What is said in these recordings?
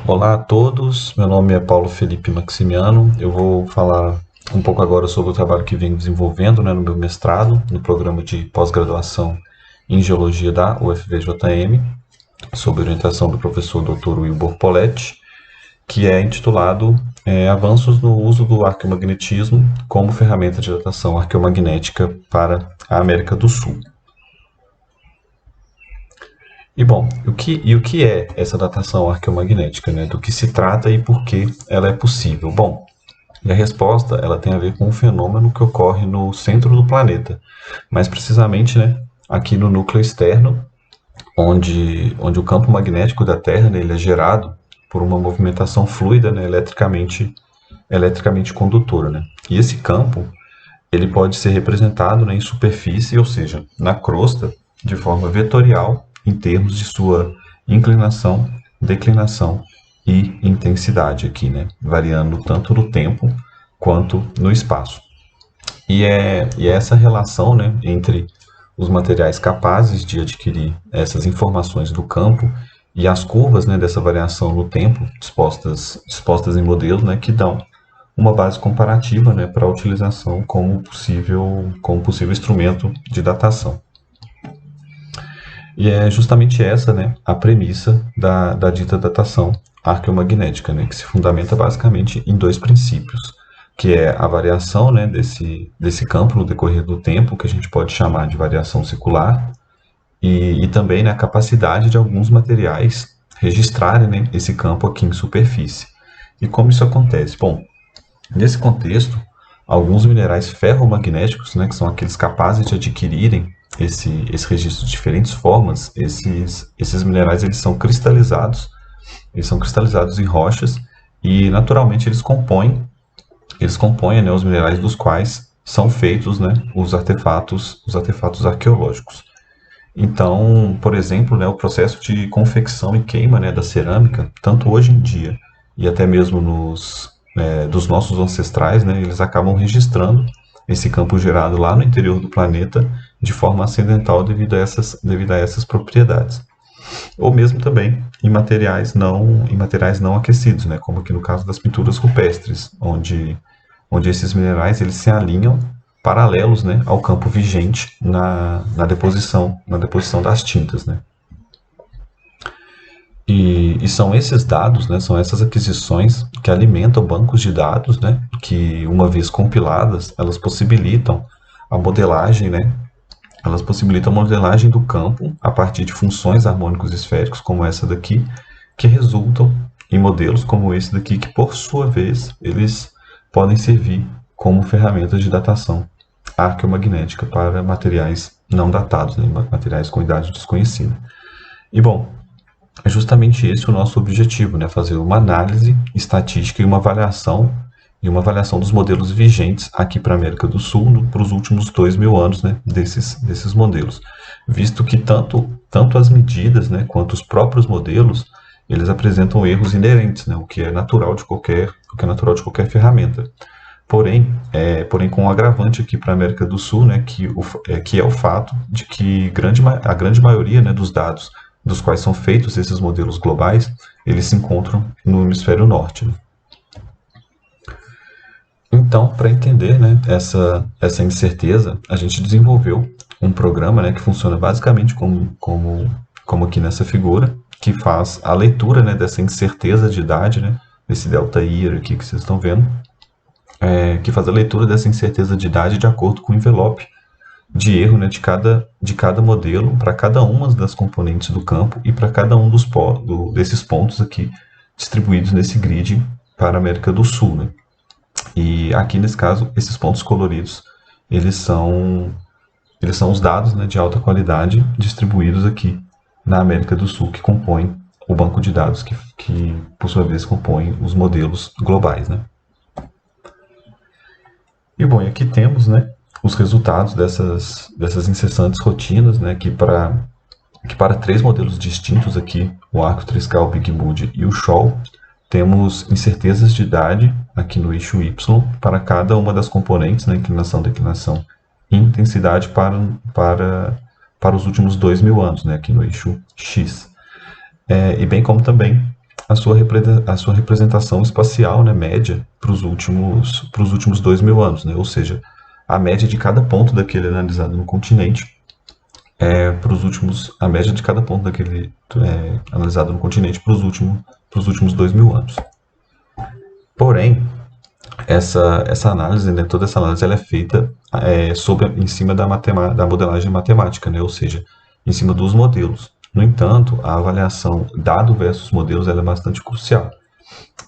Olá a todos, meu nome é Paulo Felipe Maximiano. Eu vou falar um pouco agora sobre o trabalho que venho desenvolvendo, no meu mestrado, no programa de pós-graduação em Geologia da UFVJM, sob orientação do professor Dr. Wilbur Poletti, que é intitulado Avanços no uso do arqueomagnetismo como ferramenta de datação arqueomagnética para a América do Sul. E bom, o que é essa datação arqueomagnética, né? Do que se trata e por que ela é possível? Bom, e a resposta ela tem a ver com um fenômeno que ocorre no centro do planeta, mais precisamente, né, aqui no núcleo externo, onde o campo magnético da Terra, né, ele é gerado por uma movimentação fluida, né, eletricamente condutora, né? E esse campo ele pode ser representado, né, em superfície, ou seja, na crosta, de forma vetorial, em termos de sua inclinação, declinação e intensidade aqui, né, variando tanto no tempo quanto no espaço. E é essa relação, né, entre os materiais capazes de adquirir essas informações do campo e as curvas, né, dessa variação no tempo, dispostas em modelos, né, que dão uma base comparativa, né, para a utilização como possível instrumento de datação. E é justamente essa, né, a premissa da dita datação arqueomagnética, né, que se fundamenta basicamente em dois princípios, que é a variação, né, desse campo no decorrer do tempo, que a gente pode chamar de variação secular, e também, né, a capacidade de alguns materiais registrarem, né, esse campo aqui em superfície. E como isso acontece? Bom, nesse contexto, alguns minerais ferromagnéticos, né, que são aqueles capazes de adquirirem esse registro de diferentes formas, esses minerais eles são cristalizados em rochas e naturalmente eles compõem, né, os minerais dos quais são feitos, né, os artefatos arqueológicos. Então, por exemplo, né, o processo de confecção e queima, né, da cerâmica, tanto hoje em dia e até mesmo dos nossos ancestrais, né, eles acabam registrando esse campo gerado lá no interior do planeta de forma acidental devido a essas propriedades. Ou mesmo também em materiais não aquecidos, né, como aqui no caso das pinturas rupestres, onde esses minerais eles se alinham paralelos, né, ao campo vigente na deposição das tintas, né. E são esses dados, né, são essas aquisições que alimentam bancos de dados, né, que uma vez compiladas, elas possibilitam a modelagem, né, do campo a partir de funções harmônicos esféricos como essa daqui, que resultam em modelos como esse daqui, que por sua vez eles podem servir como ferramentas de datação arqueomagnética para materiais não datados, né, materiais com idade desconhecida. E bom, é justamente esse o nosso objetivo, né? Fazer uma análise estatística e uma avaliação dos modelos vigentes aqui para a América do Sul para os últimos 2.000 anos, né? desses modelos, visto que tanto as medidas, né, quanto os próprios modelos eles apresentam erros inerentes, né? O que é natural de qualquer ferramenta. Porém, com um agravante aqui para a América do Sul, né, que é o fato de que a grande maioria, né, dos dados dos quais são feitos esses modelos globais, eles se encontram no hemisfério norte, né? Então, para entender, né, essa incerteza, a gente desenvolveu um programa, né, que funciona basicamente como aqui nessa figura, que faz a leitura, né, dessa incerteza de idade, né, desse delta I aqui que vocês estão vendo, que faz a leitura dessa incerteza de idade de acordo com o envelope de erro, né, de cada modelo para cada uma das componentes do campo e para cada um desses pontos aqui distribuídos nesse grid para a América do Sul, né? E aqui nesse caso esses pontos coloridos eles são os dados, né, de alta qualidade distribuídos aqui na América do Sul, que compõem o banco de dados que por sua vez compõem os modelos globais, né? E bom, e aqui temos, né, os resultados dessas incessantes rotinas, né, que para 3 modelos distintos aqui, o arco triscal, Big Mood e o Shoal, temos incertezas de idade aqui no eixo Y para cada uma das componentes, né, inclinação, declinação e intensidade para os últimos 2.000 anos, né, aqui no eixo X. E bem como também a sua representação espacial, né, média para os últimos 2.000 anos, né? Ou seja, a média de cada ponto daquele analisado no continente a média de cada ponto daquele analisado no continente para os últimos 2.000 anos. Porém, essa análise, né, toda essa análise ela é feita em cima da modelagem matemática, né, ou seja, em cima dos modelos. No entanto, a avaliação dado versus modelos ela é bastante crucial.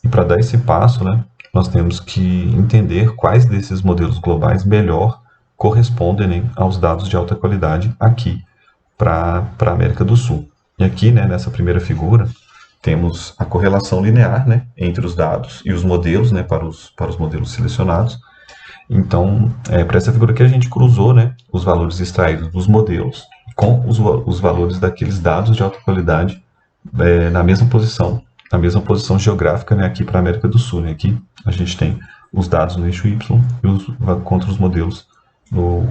E para dar esse passo, né, nós temos que entender quais desses modelos globais melhor correspondem, né, aos dados de alta qualidade aqui para a América do Sul. E aqui, né, nessa primeira figura, temos a correlação linear, né, entre os dados e os modelos, né, para os modelos selecionados. Então, para essa figura aqui, a gente cruzou, né, os valores extraídos dos modelos com os valores daqueles dados de alta qualidade na mesma posição geográfica, né, aqui para a América do Sul. Né. Aqui a gente tem os dados no eixo Y e contra os modelos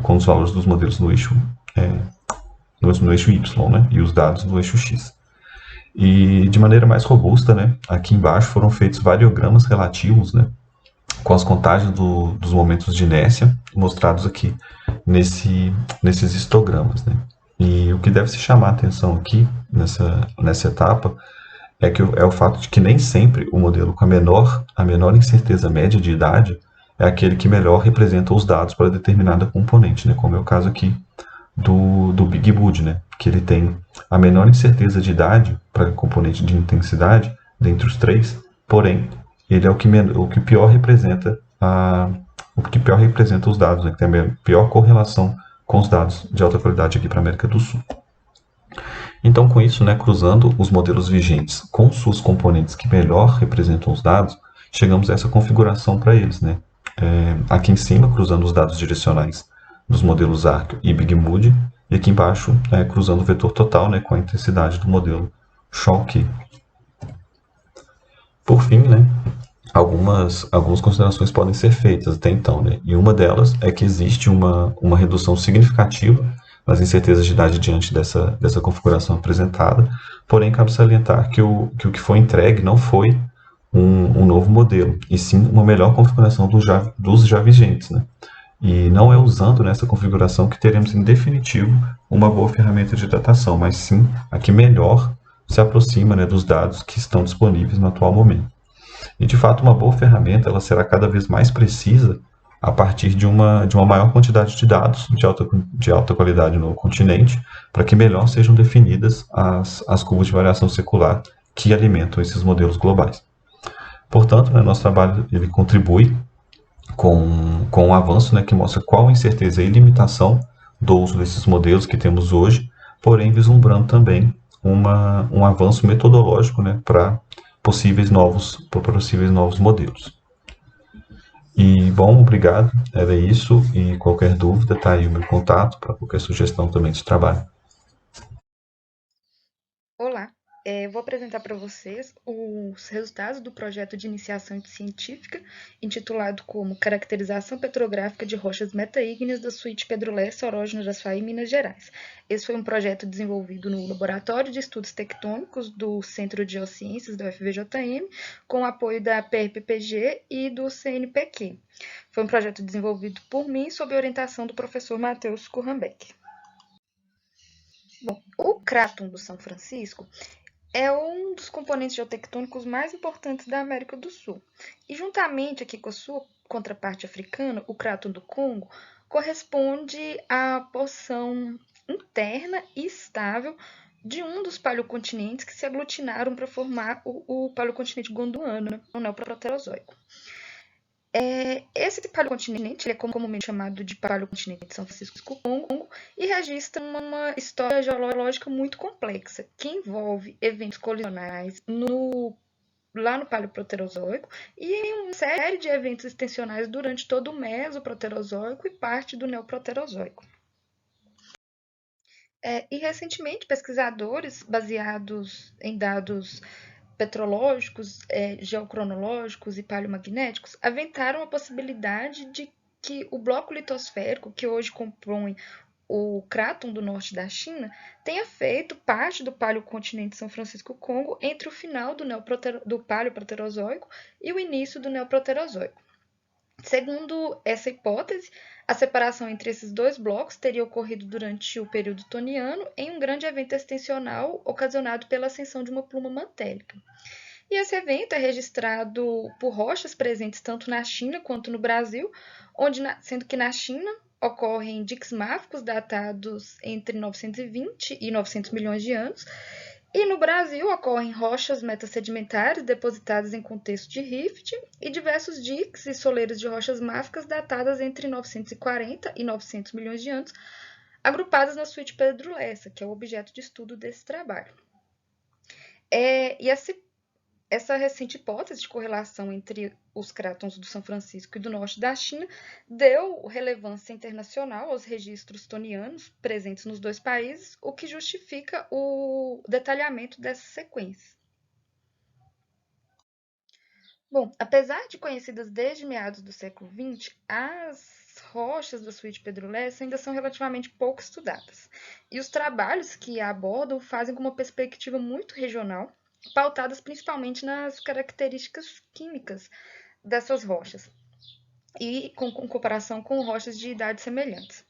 com os valores dos modelos no eixo Y, né, e os dados no eixo X. E de maneira mais robusta, né, aqui embaixo foram feitos variogramas relativos, né, com as contagens dos momentos de inércia mostrados aqui nesses histogramas. Né. E o que deve se chamar a atenção aqui nessa etapa é o fato de que nem sempre o modelo com a menor incerteza média de idade é aquele que melhor representa os dados para determinada componente, né, como é o caso aqui do Big Bud, né? Que ele tem a menor incerteza de idade para a componente de intensidade dentre os três, porém ele é o que pior representa os dados, né? Que tem a pior correlação com os dados de alta qualidade aqui para a América do Sul. Então, com isso, né, cruzando os modelos vigentes com suas componentes que melhor representam os dados, chegamos a essa configuração para eles, né? Aqui em cima, cruzando os dados direcionais dos modelos Arc e Big Mood, e aqui embaixo, cruzando o vetor total, né, com a intensidade do modelo Shawkey. Por fim, né, algumas considerações podem ser feitas até então, né, e uma delas é que existe uma redução significativa nas incertezas de idade diante dessa configuração apresentada, porém cabe salientar que o que foi entregue não foi um novo modelo, e sim uma melhor configuração dos já vigentes, né? E não é usando nessa configuração que teremos em definitivo uma boa ferramenta de datação, mas sim a que melhor se aproxima, né, dos dados que estão disponíveis no atual momento. E de fato uma boa ferramenta ela será cada vez mais precisa a partir de uma maior quantidade de dados de alta qualidade no continente, para que melhor sejam definidas as curvas de variação secular que alimentam esses modelos globais. Portanto, né, nosso trabalho ele contribui com um avanço, né, que mostra qual a incerteza e limitação do uso desses modelos que temos hoje, porém vislumbrando também um avanço metodológico, né, para possíveis novos modelos. E, bom, obrigado, era isso, e qualquer dúvida, tá aí o meu contato para qualquer sugestão também de trabalho. Olá, vou apresentar para vocês os resultados do projeto de iniciação científica intitulado como Caracterização Petrográfica de Rochas Metaígneas da Suíte Pedro Lessa, Orógeno de Açaí, Minas Gerais. Esse foi um projeto desenvolvido no Laboratório de Estudos Tectônicos do Centro de Geociências da UFVJM, com o apoio da PRPPG e do CNPq. Foi um projeto desenvolvido por mim sob orientação do professor Matheus Kurrambeck. Bom, o Cráton do São Francisco é um dos componentes geotectônicos mais importantes da América do Sul. E juntamente aqui com a sua contraparte africana, o Cráton do Congo, corresponde à porção interna e estável de um dos paleocontinentes que se aglutinaram para formar o paleocontinente Gondwana, né, o Neoproterozoico. Esse paleocontinente ele é comumente chamado de paleocontinente de São Francisco-Congo e registra uma história geológica muito complexa, que envolve eventos colisionais lá no Paleoproterozoico e uma série de eventos extensionais durante todo o Mesoproterozoico e parte do Neoproterozoico. E recentemente, pesquisadores baseados em dados petrológicos, geocronológicos e paleomagnéticos aventaram a possibilidade de que o bloco litosférico, que hoje compõe o cráton do norte da China, tenha feito parte do paleocontinente São Francisco-Congo entre o final do Paleoproterozoico e o início do Neoproterozoico. Segundo essa hipótese, a separação entre esses dois blocos teria ocorrido durante o período toniano em um grande evento extensional ocasionado pela ascensão de uma pluma mantélica. E esse evento é registrado por rochas presentes tanto na China quanto no Brasil, sendo que na China ocorrem diques máficos datados entre 920 e 900 milhões de anos, e no Brasil ocorrem rochas metasedimentares depositadas em contexto de rift e diversos diques e soleiras de rochas máficas datadas entre 940 e 900 milhões de anos, agrupadas na suíte Pedro Lessa, que é o objeto de estudo desse trabalho. E essa recente hipótese de correlação entre os crátons do São Francisco e do norte da China deu relevância internacional aos registros tonianos presentes nos dois países, o que justifica o detalhamento dessa sequência. Bom, apesar de conhecidas desde meados do século XX, as rochas da suíte Pedro Lessa ainda são relativamente pouco estudadas, e os trabalhos que a abordam fazem com uma perspectiva muito regional, pautadas principalmente nas características químicas dessas rochas e com comparação com rochas de idades semelhantes.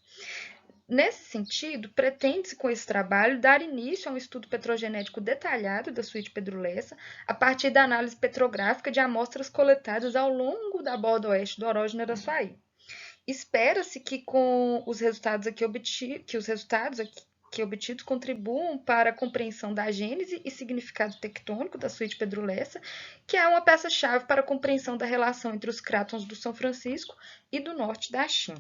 Nesse sentido, pretende-se com esse trabalho dar início a um estudo petrogenético detalhado da suíte Pedro Lessa a partir da análise petrográfica de amostras coletadas ao longo da borda oeste do Orógeno Araçuaí. Espera-se que com os resultados aqui obtidos contribuam para a compreensão da gênese e significado tectônico da suíte Pedro Lessa, que é uma peça-chave para a compreensão da relação entre os crátons do São Francisco e do norte da China.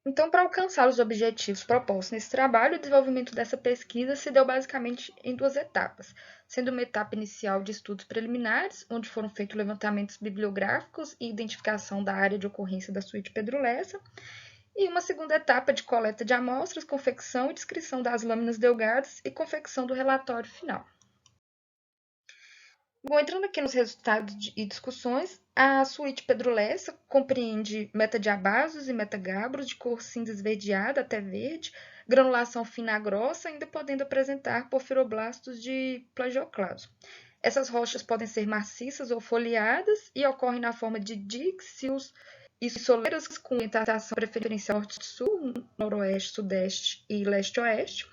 Então, para alcançar os objetivos propostos nesse trabalho, o desenvolvimento dessa pesquisa se deu basicamente em duas etapas, sendo uma etapa inicial de estudos preliminares, onde foram feitos levantamentos bibliográficos e identificação da área de ocorrência da suíte Pedro Lessa, e uma segunda etapa de coleta de amostras, confecção e descrição das lâminas delgadas e confecção do relatório final. Bom, entrando aqui nos resultados e discussões, a suíte Pedro Lessa compreende metadiabasos e metagabros de cor cinza esverdeada até verde, granulação fina a grossa, ainda podendo apresentar porfiroblastos de plagioclaso. Essas rochas podem ser maciças ou foliadas e ocorrem na forma de díxios e soleiras com orientação preferencial norte-sul, noroeste, sudeste e leste-oeste.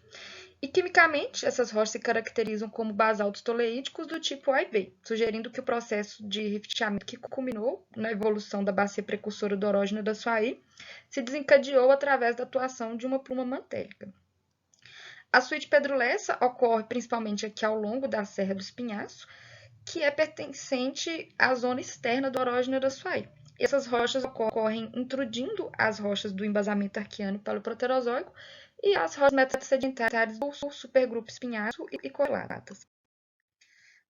E quimicamente, essas rochas se caracterizam como basaltos toleídicos do tipo Ivey, sugerindo que o processo de rifteamento que culminou na evolução da bacia precursora do Orógeno Araçuaí se desencadeou através da atuação de uma pluma mantélica. A suíte Pedro Lessa ocorre principalmente aqui ao longo da Serra do Espinhaço, que é pertencente à zona externa do Orógeno Araçuaí. Essas rochas ocorrem intrudindo as rochas do embasamento arqueano paleoproterozoico e as rochas metasedimentares do supergrupo espinhaço e correlatas.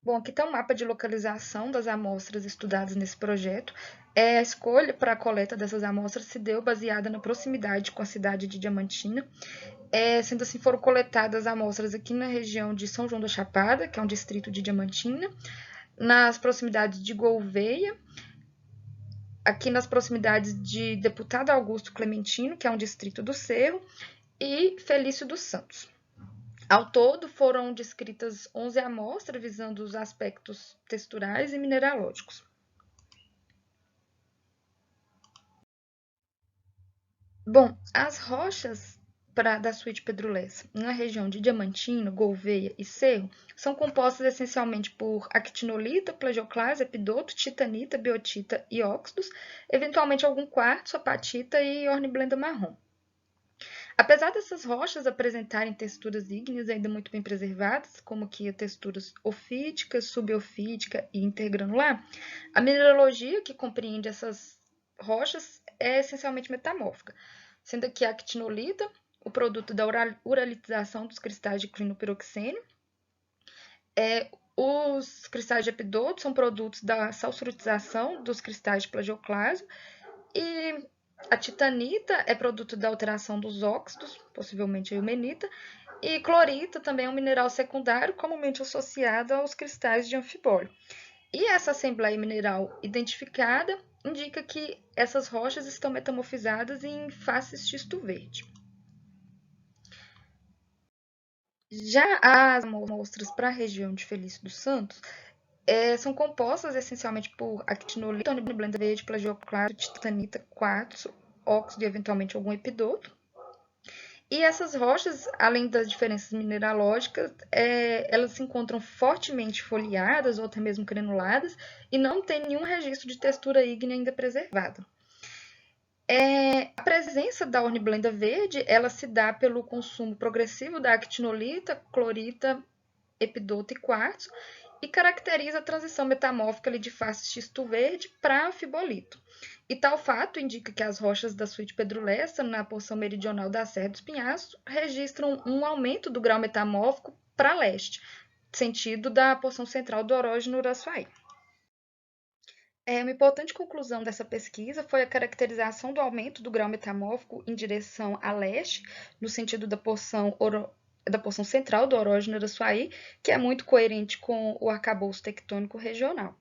Bom, aqui está um mapa de localização das amostras estudadas nesse projeto. A escolha para a coleta dessas amostras se deu baseada na proximidade com a cidade de Diamantina. Sendo assim, foram coletadas amostras aqui na região de São João da Chapada, que é um distrito de Diamantina, nas proximidades de Gouveia, aqui nas proximidades de Deputado Augusto Clementino, que é um distrito do Cerro, e Felício dos Santos. Ao todo, foram descritas 11 amostras visando os aspectos texturais e mineralógicos. Bom, as rochas da suíte Pedro Lessa, na região de Diamantino, Gouveia e Cerro, são compostas essencialmente por actinolita, plagioclase, epidoto, titanita, biotita e óxidos, eventualmente algum quartzo, apatita e horniblenda marrom. Apesar dessas rochas apresentarem texturas ígneas ainda muito bem preservadas, como aqui as texturas ofítica, subofítica e intergranular, a mineralogia que compreende essas rochas é essencialmente metamórfica, sendo aqui a actinolita o produto da uralitização dos cristais de clinopiroxênio, os cristais de epidoto são produtos da salsuritização dos cristais de plagioclásio e a titanita é produto da alteração dos óxidos, possivelmente a eumenita, e clorita também é um mineral secundário comumente associado aos cristais de anfibólio. E essa assembleia mineral identificada indica que essas rochas estão metamorfizadas em face xisto verde. Já as amostras para a região de Felício dos Santos são compostas essencialmente por actinolito, horniblenda verde, plagioclaro, titanita, quartzo, óxido e eventualmente algum epidoto. E essas rochas, além das diferenças mineralógicas, elas se encontram fortemente foliadas ou até mesmo granuladas e não tem nenhum registro de textura ígnea ainda preservada. A presença da horniblenda verde, ela se dá pelo consumo progressivo da actinolita, clorita, epidoto e quartzo, e caracteriza a transição metamórfica de face xisto verde para fibolito. E tal fato indica que as rochas da suíte Pedro Lessa, na porção meridional da Serra dos Pinhascos, registram um aumento do grau metamórfico para leste, sentido da porção central do Orógeno Uraçuaí. Uma importante conclusão dessa pesquisa foi a caracterização do aumento do grau metamórfico em direção a leste, no sentido da porção central do Orógeno Uraçuaí, que é muito coerente com o arcabouço tectônico regional.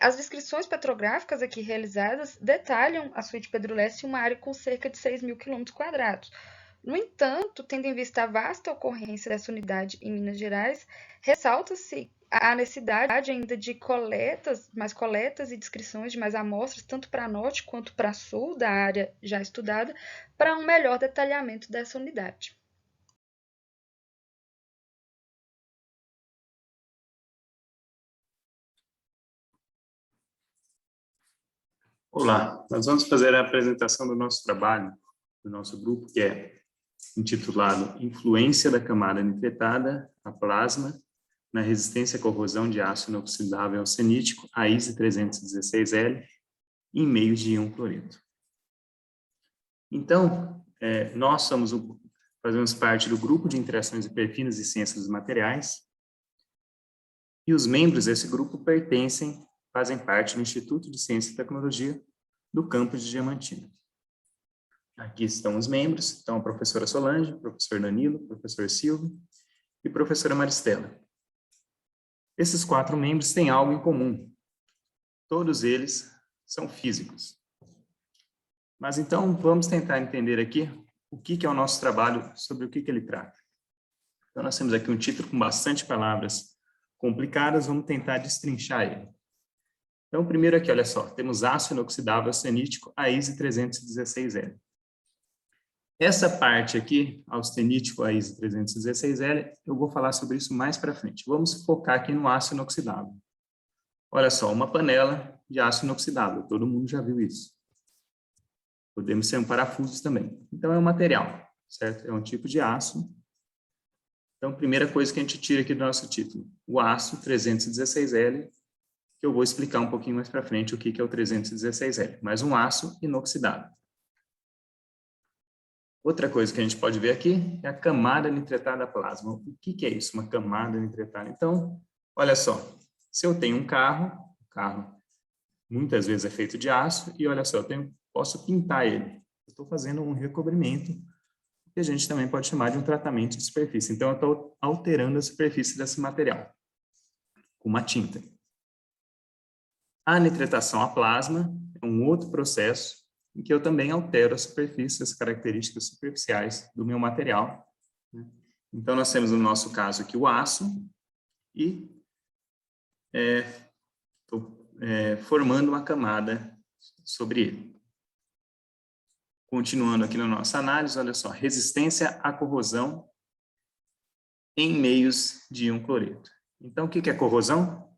As descrições petrográficas aqui realizadas detalham a suíte Pedro Lessa em uma área com cerca de 6.000 km². No entanto, tendo em vista a vasta ocorrência dessa unidade em Minas Gerais, ressalta-se a necessidade ainda de mais coletas e descrições de mais amostras, tanto para norte quanto para sul da área já estudada, para um melhor detalhamento dessa unidade. Olá, nós vamos fazer a apresentação do nosso trabalho, do nosso grupo, que é intitulado Influência da camada nitretada a plasma na resistência à corrosão de aço inoxidável senítico AISE 316L em meios de íon cloreto. Então, nós fazemos parte do grupo de interações e perfinas e ciências dos materiais, e os membros desse grupo fazem parte do Instituto de Ciência e Tecnologia do campus de Diamantina. Aqui estão os membros, então a professora Solange, o professor Danilo, o professor Silvio e a professora Maristela. Esses 4 membros têm algo em comum. Todos eles são físicos. Mas então vamos tentar entender aqui o que é o nosso trabalho, sobre o que ele trata. Então nós temos aqui um título com bastante palavras complicadas, vamos tentar destrinchar ele. Então primeiro aqui, olha só, temos aço inoxidável senítico AISE 316L. Essa parte aqui, austenítico AISE 316L, eu vou falar sobre isso mais para frente. Vamos focar aqui no aço inoxidável. Olha só, uma panela de aço inoxidável, todo mundo já viu isso. Podemos ser um parafuso também. Então, é um material, certo? É um tipo de aço. Então, primeira coisa que a gente tira aqui do nosso título, o aço 316L, que eu vou explicar um pouquinho mais para frente o que é o 316L, mas um aço inoxidável. Outra coisa que a gente pode ver aqui é a camada nitretada plasma. O que é isso, uma camada nitretada? Então, olha só, se eu tenho um carro, o carro muitas vezes é feito de aço, e olha só, posso pintar ele. Estou fazendo um recobrimento, que a gente também pode chamar de um tratamento de superfície. Então, eu estou alterando a superfície desse material com uma tinta. A nitretação a plasma é um outro processo em que eu também altero a superfície, as características superficiais do meu material. Então, nós temos no nosso caso aqui o aço e estou formando uma camada sobre ele. Continuando aqui na nossa análise, olha só, resistência à corrosão em meios de íon cloreto. Então, o que é corrosão?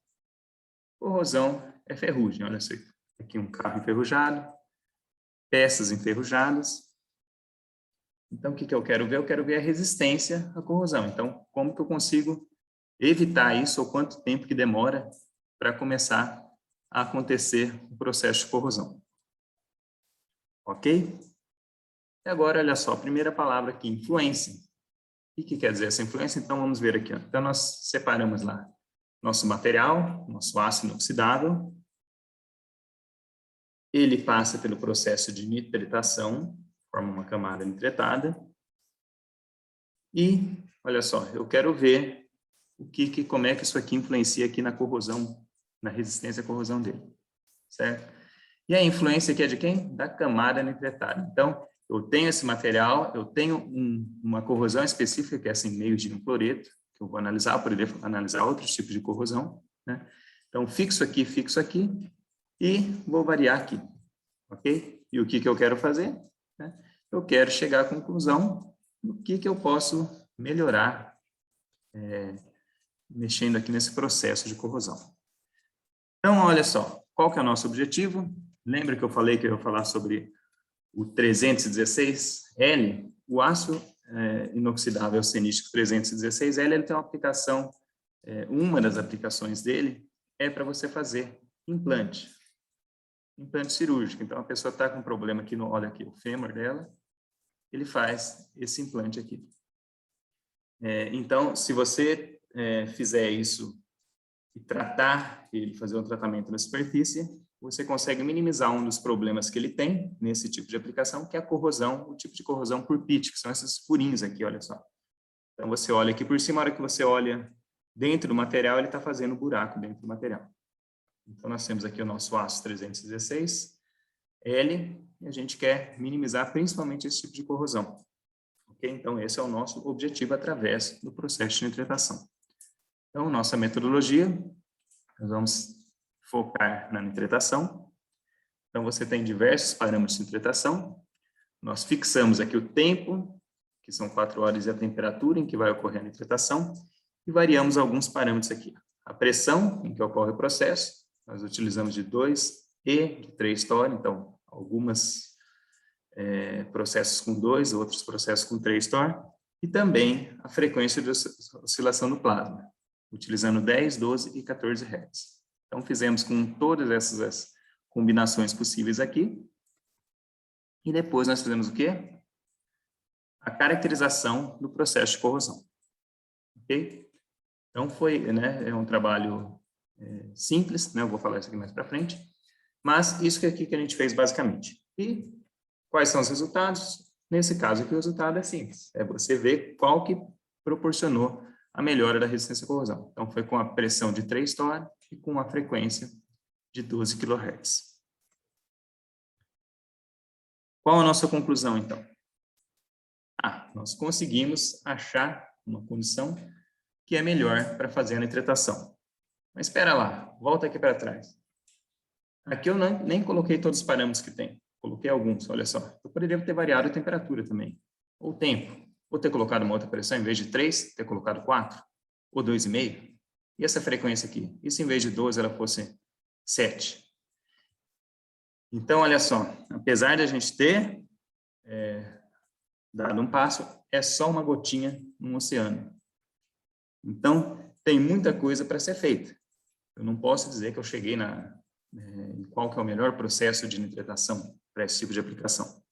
Corrosão é ferrugem, olha só, aqui um carro enferrujado, peças enferrujadas. Então, o que eu quero ver? Eu quero ver a resistência à corrosão. Então, como que eu consigo evitar isso, ou quanto tempo que demora para começar a acontecer o processo de corrosão. Ok? E agora, olha só, a primeira palavra aqui, influência. O que quer dizer essa influência? Então, vamos ver aqui. Ó. Então, nós separamos lá nosso material, nosso aço inoxidável. Ele passa pelo processo de nitretação, forma uma camada nitretada. E, olha só, eu quero ver como é que isso aqui influencia aqui na corrosão, na resistência à corrosão dele, certo? E a influência aqui é de quem? Da camada nitretada. Então, eu tenho esse material, eu tenho uma corrosão específica, que é essa em meio de um cloreto, que eu vou analisar, eu poderia analisar outros tipos de corrosão, né? Então, fixo aqui, e vou variar aqui, ok? E o que eu quero fazer? Né? Eu quero chegar à conclusão do que eu posso melhorar mexendo aqui nesse processo de corrosão. Então, olha só, qual que é o nosso objetivo? Lembra que eu falei que eu ia falar sobre o 316L? O aço inoxidável senístico 316L, ele tem uma aplicação, uma das aplicações dele é para você fazer implante cirúrgico. Então, a pessoa está com um problema aqui, olha aqui, o fêmur dela, ele faz esse implante aqui. Então, se você fizer isso e tratar ele, fazer um tratamento na superfície, você consegue minimizar um dos problemas que ele tem nesse tipo de aplicação, que é a corrosão, o tipo de corrosão por pitch, que são esses furinhos aqui, olha só. Então, você olha aqui por cima, a hora que você olha dentro do material, ele está fazendo buraco dentro do material. Então, nós temos aqui o nosso aço 316L, e a gente quer minimizar principalmente esse tipo de corrosão. Okay? Então, esse é o nosso objetivo através do processo de nitratação. Então, nossa metodologia, nós vamos focar na nitratação. Então, você tem diversos parâmetros de nitratação. Nós fixamos aqui o tempo, que são 4 horas, e a temperatura em que vai ocorrer a nitratação, e variamos alguns parâmetros aqui. A pressão em que ocorre o processo, nós utilizamos de 2 e de 3 torr, então, algumas processos com 2, outros processos com 3 torr, e também a frequência de oscilação do plasma, utilizando 10, 12 e 14 Hz. Então, fizemos com todas essas combinações possíveis aqui. E depois nós fizemos o quê? A caracterização do processo de corrosão. Ok? Então, é um trabalho simples, né? Eu vou falar isso aqui mais para frente. Mas isso aqui que a gente fez basicamente. E quais são os resultados? Nesse caso aqui, o resultado é simples. É você ver qual que proporcionou a melhora da resistência à corrosão. Então, foi com a pressão de 3 torr e com a frequência de 12 kHz. Qual a nossa conclusão, então? Nós conseguimos achar uma condição que é melhor para fazer a nitratação. Mas espera lá, volta aqui para trás. Aqui eu nem coloquei todos os parâmetros que tem. Coloquei alguns, olha só. Eu poderia ter variado a temperatura também. Ou o tempo. Ou ter colocado uma outra pressão, em vez de 3, ter colocado 4. Ou 2,5. E essa frequência aqui? E se em vez de 12 ela fosse 7? Então, olha só. Apesar de a gente ter dado um passo, é só uma gotinha no oceano. Então, tem muita coisa para ser feita. Eu não posso dizer que eu cheguei em qual que é o melhor processo de nitratação para esse tipo de aplicação.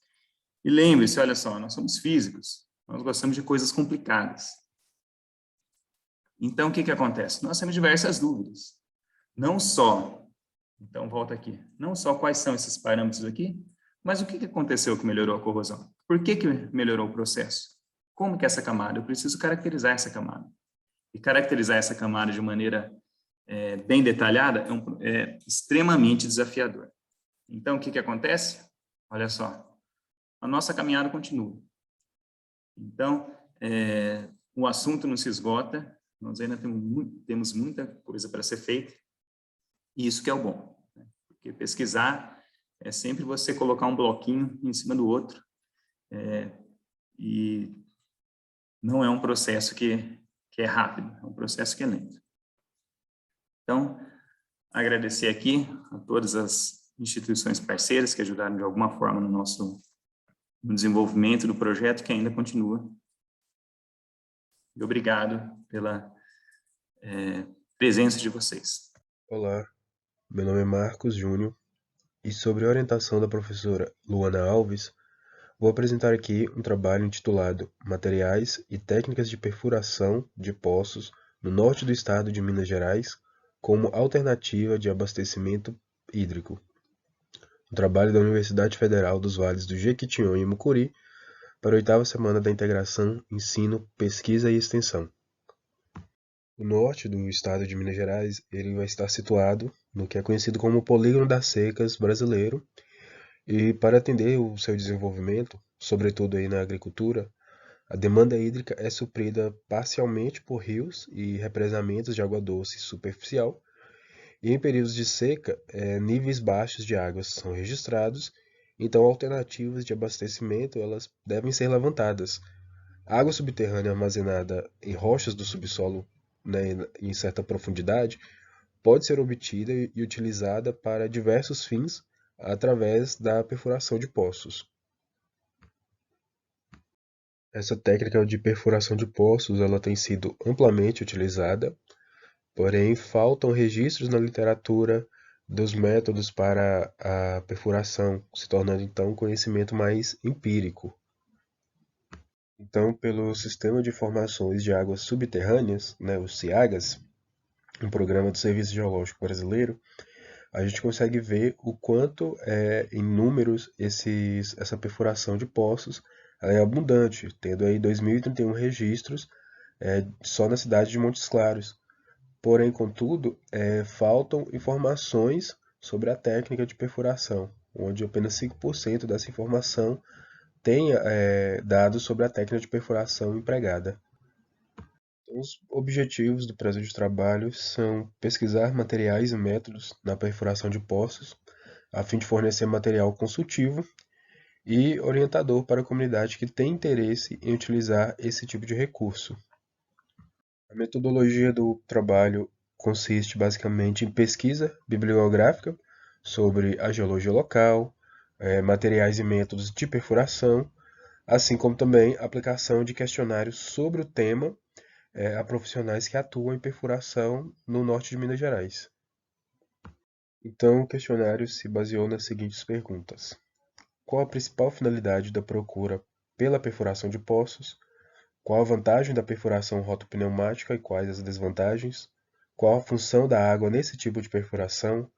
E lembre-se, olha só, nós somos físicos, nós gostamos de coisas complicadas. Então, o que acontece? Nós temos diversas dúvidas. Não só, então volta aqui, não só quais são esses parâmetros aqui, mas o que aconteceu que melhorou a corrosão? Por que melhorou o processo? Como que é essa camada? Eu preciso caracterizar essa camada. E caracterizar essa camada de maneira bem detalhada é extremamente desafiador. Então, o que acontece? Olha só, a nossa caminhada continua. Então, o assunto não se esgota, nós ainda temos muita coisa para ser feita, e isso que é o bom. Né? Porque pesquisar é sempre você colocar um bloquinho em cima do outro, e não é um processo que é rápido, é um processo que é lento. Então, agradecer aqui a todas as instituições parceiras que ajudaram de alguma forma no desenvolvimento do projeto, que ainda continua. E obrigado pela presença de vocês. Olá, meu nome é Marcos Júnior e, sobre a orientação da professora Luana Alves, vou apresentar aqui um trabalho intitulado Materiais e Técnicas de Perfuração de Poços no Norte do Estado de Minas Gerais como alternativa de abastecimento hídrico. Um trabalho da Universidade Federal dos Vales do Jequitinhonha e Mucuri para a 8ª Semana da Integração Ensino, Pesquisa e Extensão. O norte do estado de Minas Gerais ele vai estar situado no que é conhecido como o Polígono das Secas brasileiro, e para atender o seu desenvolvimento, sobretudo aí na agricultura, a demanda hídrica é suprida parcialmente por rios e represamentos de água doce superficial, e em períodos de seca, níveis baixos de águas são registrados, então alternativas de abastecimento elas devem ser levantadas. A água subterrânea armazenada em rochas do subsolo, né, em certa profundidade, pode ser obtida e utilizada para diversos fins através da perfuração de poços. Essa técnica de perfuração de poços ela tem sido amplamente utilizada, porém faltam registros na literatura dos métodos para a perfuração, se tornando então um conhecimento mais empírico. Então, pelo Sistema de Informações de Águas Subterrâneas, né, o CIAGAS, um programa do Serviço Geológico Brasileiro, a gente consegue ver o quanto em números essa perfuração de poços ela é abundante, tendo aí 2.031 registros só na cidade de Montes Claros. Porém, contudo, faltam informações sobre a técnica de perfuração, onde apenas 5% dessa informação tem dados sobre a técnica de perfuração empregada. Os objetivos do presente trabalho são pesquisar materiais e métodos na perfuração de poços, a fim de fornecer material consultivo e orientador para a comunidade que tem interesse em utilizar esse tipo de recurso. A metodologia do trabalho consiste basicamente em pesquisa bibliográfica sobre a geologia local, materiais e métodos de perfuração, assim como também aplicação de questionários sobre o tema a profissionais que atuam em perfuração no norte de Minas Gerais. Então, o questionário se baseou nas seguintes perguntas: qual a principal finalidade da procura pela perfuração de poços? Qual a vantagem da perfuração rotopneumática e quais as desvantagens? Qual a função da água nesse tipo de perfuração?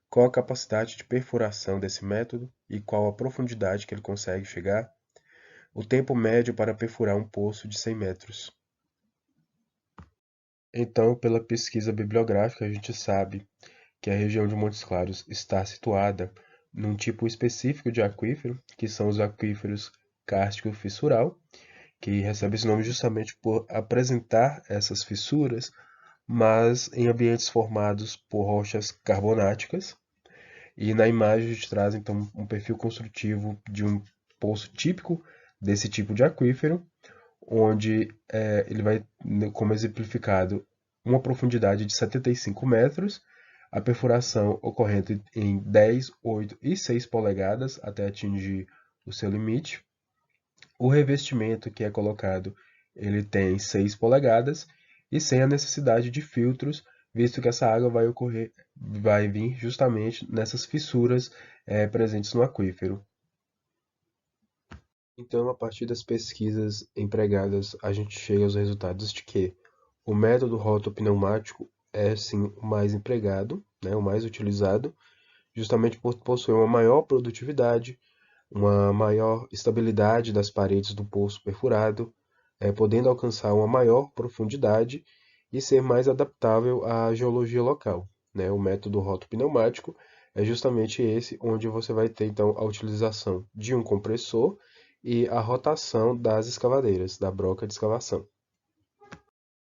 Qual a capacidade de perfuração desse método e qual a profundidade que ele consegue chegar? O tempo médio para perfurar um poço de 100 metros. Então, pela pesquisa bibliográfica, a gente sabe que a região de Montes Claros está situada num tipo específico de aquífero, que são os aquíferos kárstico fissural, que recebe esse nome justamente por apresentar essas fissuras, mas em ambientes formados por rochas carbonáticas. E na imagem a gente traz então um perfil construtivo de um poço típico desse tipo de aquífero, onde ele vai, como exemplificado, uma profundidade de 75 metros, a perfuração ocorrendo em 10, 8 e 6 polegadas até atingir o seu limite. O revestimento que é colocado, ele tem 6 polegadas e sem a necessidade de filtros, visto que essa água vai vir justamente nessas fissuras presentes no aquífero. Então, a partir das pesquisas empregadas, a gente chega aos resultados de que o método rotopneumático é sim o mais empregado, né, o mais utilizado, justamente por possuir uma maior produtividade, uma maior estabilidade das paredes do poço perfurado, podendo alcançar uma maior profundidade e ser mais adaptável à geologia local, né? O método rotopneumático é justamente esse, onde você vai ter então a utilização de um compressor e a rotação das escavadeiras, da broca de escavação.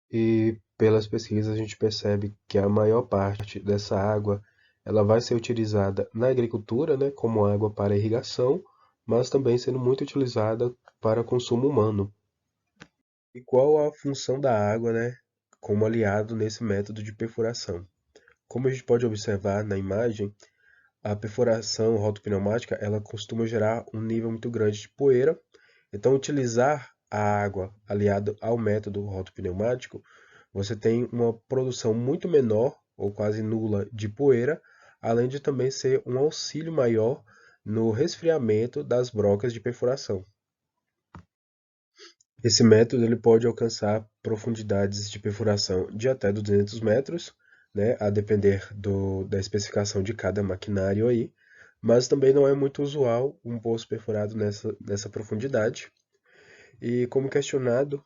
E pelas pesquisas a gente percebe que a maior parte dessa água ela vai ser utilizada na agricultura, né, como água para irrigação, mas também sendo muito utilizada para consumo humano. E qual a função da água, né, como aliado nesse método de perfuração? Como a gente pode observar na imagem, a perfuração rotopneumática ela costuma gerar um nível muito grande de poeira. Então, utilizar a água aliado ao método rotopneumático, você tem uma produção muito menor ou quase nula de poeira, além de também ser um auxílio maior no resfriamento das brocas de perfuração. Esse método ele pode alcançar profundidades de perfuração de até 200 metros, né, a depender da especificação de cada maquinário aí, mas também não é muito usual um poço perfurado nessa profundidade. E como questionado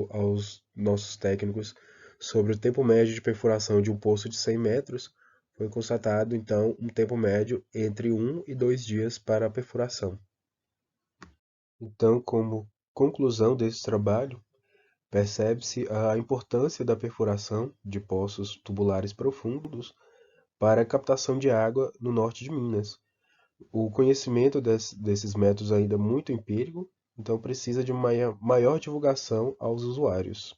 aos nossos técnicos sobre o tempo médio de perfuração de um poço de 100 metros, foi constatado então um tempo médio entre 1 e 2 dias para a perfuração. Então, como conclusão desse trabalho, percebe-se a importância da perfuração de poços tubulares profundos para a captação de água no norte de Minas. O conhecimento desses métodos ainda é muito empírico, então precisa de maior divulgação aos usuários.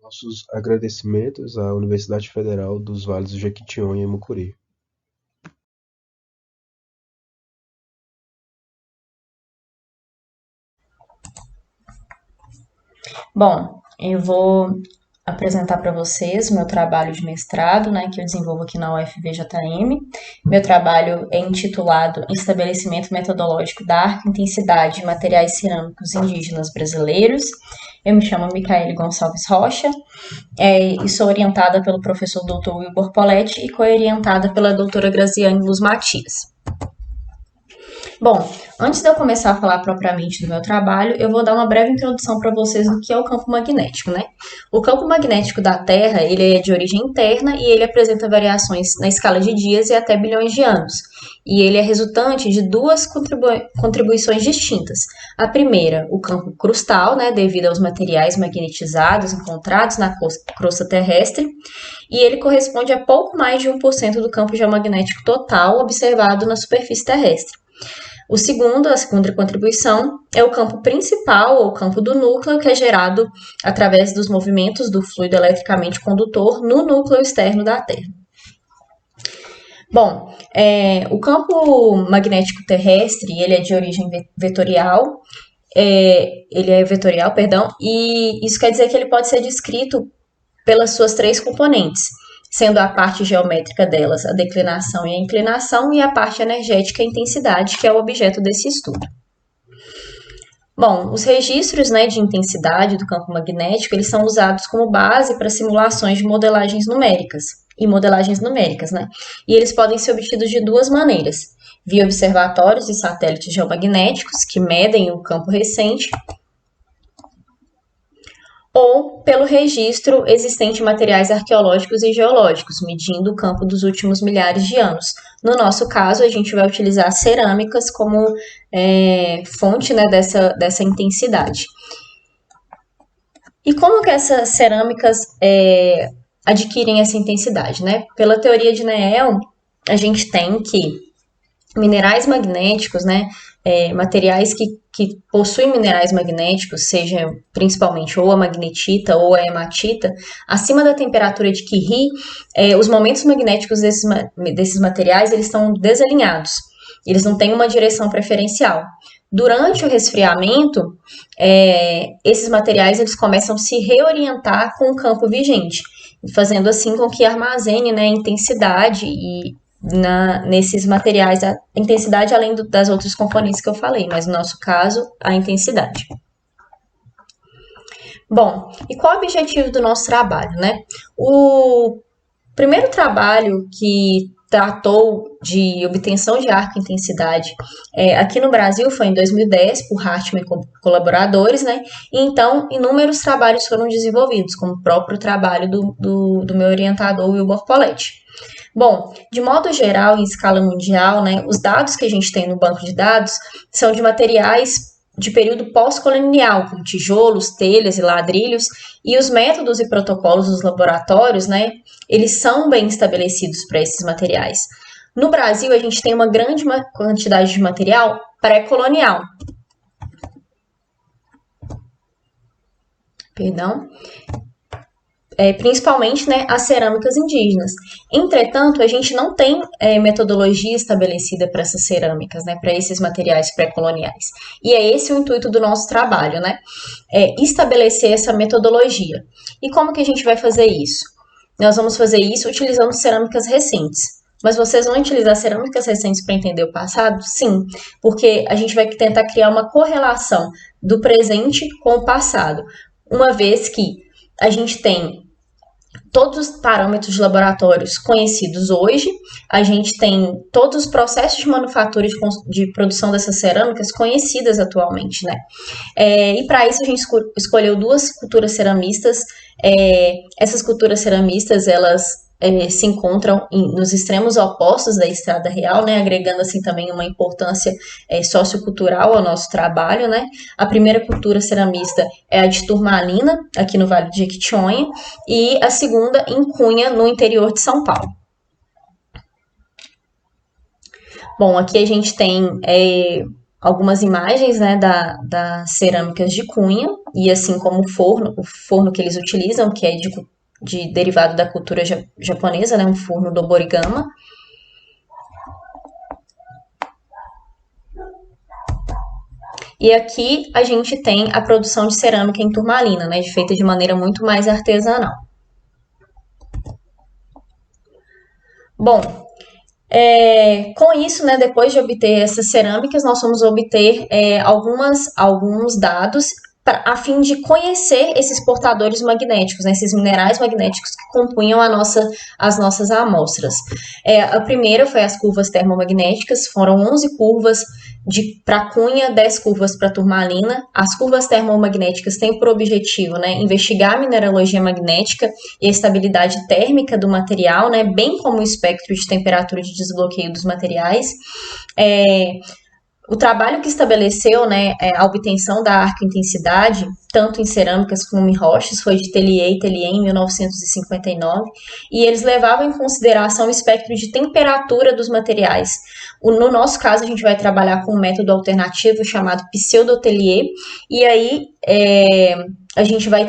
Nossos agradecimentos à Universidade Federal dos Vales do Jequitinhonha e Mucuri. Bom, eu vou apresentar para vocês o meu trabalho de mestrado, né, que eu desenvolvo aqui na UFVJM. Meu trabalho é intitulado Estabelecimento Metodológico da Arco-Intensidade de Materiais Cerâmicos Indígenas Brasileiros. Eu me chamo Micaele Gonçalves Rocha e sou orientada pelo professor Dr. Wilbur Poletti e co-orientada pela doutora Graziane Luz Matias. Bom, antes de eu começar a falar propriamente do meu trabalho, eu vou dar uma breve introdução para vocês do que é o campo magnético, né? O campo magnético da Terra, ele é de origem interna e ele apresenta variações na escala de dias e até bilhões de anos. E ele é resultante de duas contribuições distintas. A primeira, o campo crustal, né, devido aos materiais magnetizados encontrados na crosta terrestre, e ele corresponde a pouco mais de 1% do campo geomagnético total observado na superfície terrestre. A segunda contribuição, é o campo principal, ou campo do núcleo, que é gerado através dos movimentos do fluido eletricamente condutor no núcleo externo da Terra. Bom, o campo magnético terrestre, ele é de origem vetorial, e isso quer dizer que ele pode ser descrito pelas suas três componentes, sendo a parte geométrica delas a declinação e a inclinação, e a parte energética a intensidade, que é o objeto desse estudo. Bom, os registros, né, de intensidade do campo magnético, eles são usados como base para simulações de modelagens numéricas, né? E eles podem ser obtidos de duas maneiras: via observatórios e satélites geomagnéticos, que medem o campo recente, ou pelo registro existente em materiais arqueológicos e geológicos, medindo o campo dos últimos milhares de anos. No nosso caso, a gente vai utilizar cerâmicas como fonte, né, dessa intensidade. E como que essas cerâmicas adquirem essa intensidade, né? Pela teoria de Néel, a gente tem que minerais magnéticos, né, materiais que possuem minerais magnéticos, seja principalmente ou a magnetita ou a hematita, acima da temperatura de Curie, os momentos magnéticos desses materiais, eles estão desalinhados, eles não têm uma direção preferencial. Durante o resfriamento, esses materiais eles começam a se reorientar com o campo vigente, fazendo assim com que armazene, né, intensidade nesses materiais, a intensidade além das outras componentes que eu falei, mas no nosso caso, a intensidade. Bom, e qual é o objetivo do nosso trabalho, né? O primeiro trabalho que tratou de obtenção de arco-intensidade aqui no Brasil foi em 2010, por Hartmann e colaboradores, né? E então, inúmeros trabalhos foram desenvolvidos, como o próprio trabalho do meu orientador, Wilbur Poletti. Bom, de modo geral, em escala mundial, né, os dados que a gente tem no banco de dados são de materiais de período pós-colonial, como tijolos, telhas e ladrilhos, e os métodos e protocolos dos laboratórios, né, eles são bem estabelecidos para esses materiais. No Brasil, a gente tem uma grande quantidade de material pré-colonial. Principalmente, né, as cerâmicas indígenas. Entretanto, a gente não tem metodologia estabelecida para essas cerâmicas, né, para esses materiais pré-coloniais. E é esse o intuito do nosso trabalho, né, estabelecer essa metodologia. E como que a gente vai fazer isso? Nós vamos fazer isso utilizando cerâmicas recentes. Mas vocês vão utilizar cerâmicas recentes para entender o passado? Sim, porque a gente vai tentar criar uma correlação do presente com o passado, uma vez que a gente tem todos os parâmetros de laboratórios conhecidos hoje, a gente tem todos os processos de manufatura de produção dessas cerâmicas conhecidas atualmente, né? E para isso a gente escolheu duas culturas ceramistas. Essas culturas ceramistas, elas se encontram nos extremos opostos da Estrada Real, né, agregando assim também uma importância sociocultural ao nosso trabalho, né. A primeira cultura ceramista é a de Turmalina, aqui no Vale de Jequitinhonha, e a segunda em Cunha, no interior de São Paulo. Bom, aqui a gente tem algumas imagens, né, das cerâmicas de Cunha, e assim como o forno que eles utilizam, que é de derivado da cultura japonesa, né, um forno do Borigama. E aqui a gente tem a produção de cerâmica em turmalina, né, feita de maneira muito mais artesanal. Bom, com isso, né, depois de obter essas cerâmicas, nós vamos obter alguns dados a fim de conhecer esses portadores magnéticos, né, esses minerais magnéticos que compunham as nossas amostras. A primeira foi as curvas termomagnéticas, foram 11 curvas para Cunha, 10 curvas para Turmalina. As curvas termomagnéticas têm por objetivo, né, investigar a mineralogia magnética e a estabilidade térmica do material, né, bem como o espectro de temperatura de desbloqueio dos materiais. O trabalho que estabeleceu, né, a obtenção da arco-intensidade, tanto em cerâmicas como em rochas, foi de Tellier e Tellier em 1959, e eles levavam em consideração o espectro de temperatura dos materiais. No nosso caso, a gente vai trabalhar com um método alternativo chamado Pseudo-Tellier, e aí a gente vai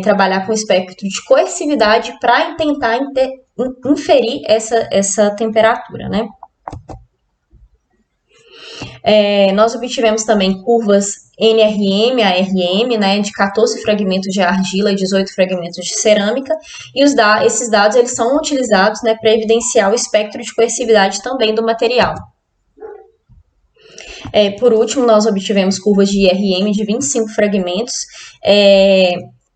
trabalhar com o espectro de coercividade para tentar inferir essa temperatura, né? Nós obtivemos também curvas NRM a RM, né, de 14 fragmentos de argila e 18 fragmentos de cerâmica, e esses dados eles são utilizados, né, para evidenciar o espectro de coercividade também do material. Por último, nós obtivemos curvas de IRM de 25 fragmentos,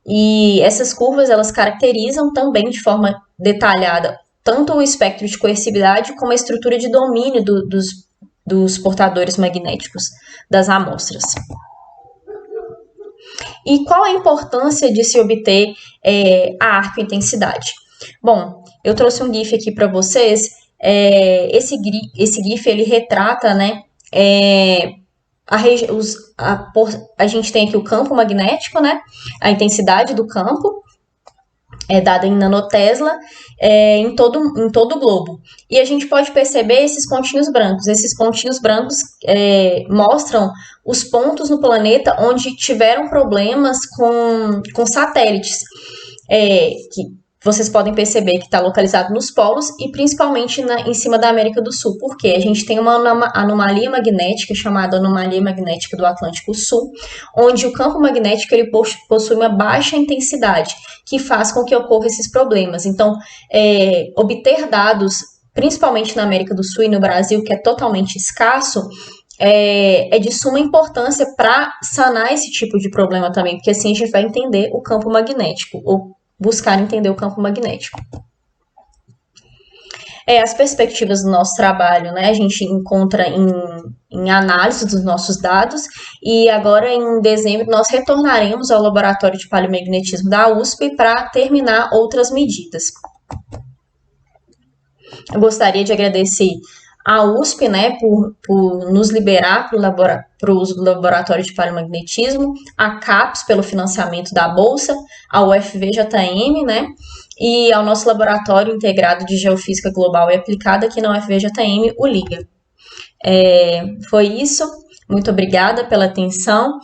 e essas curvas elas caracterizam também de forma detalhada tanto o espectro de coercividade como a estrutura de domínio dos portadores magnéticos das amostras. E qual a importância de se obter a arco-intensidade? Bom, eu trouxe um GIF aqui para vocês. Esse GIF ele retrata, né, a gente tem aqui o campo magnético, né, a intensidade do campo, dada em nanotesla, em todo o globo. E a gente pode perceber esses pontinhos brancos. Esses pontinhos brancos mostram os pontos no planeta onde tiveram problemas com satélites, que vocês podem perceber que está localizado nos polos e principalmente em cima da América do Sul. Por quê? A gente tem uma anomalia magnética chamada anomalia magnética do Atlântico Sul, onde o campo magnético ele possui uma baixa intensidade, que faz com que ocorram esses problemas. Então, obter dados, principalmente na América do Sul e no Brasil, que é totalmente escasso, é de suma importância para sanar esse tipo de problema também, porque assim a gente vai entender o campo magnético, ou buscar entender o campo magnético. As perspectivas do nosso trabalho, né, a gente encontra em análise dos nossos dados, e agora em dezembro nós retornaremos ao laboratório de paleomagnetismo da USP para terminar outras medidas. Eu gostaria de agradecer a USP, né, por nos liberar para o uso do laboratório de paleomagnetismo, a CAPES pelo financiamento da bolsa, a UFVJM, né, e ao nosso laboratório integrado de geofísica global e aplicada aqui na UFVJM, o LIGA. Foi isso, muito obrigada pela atenção.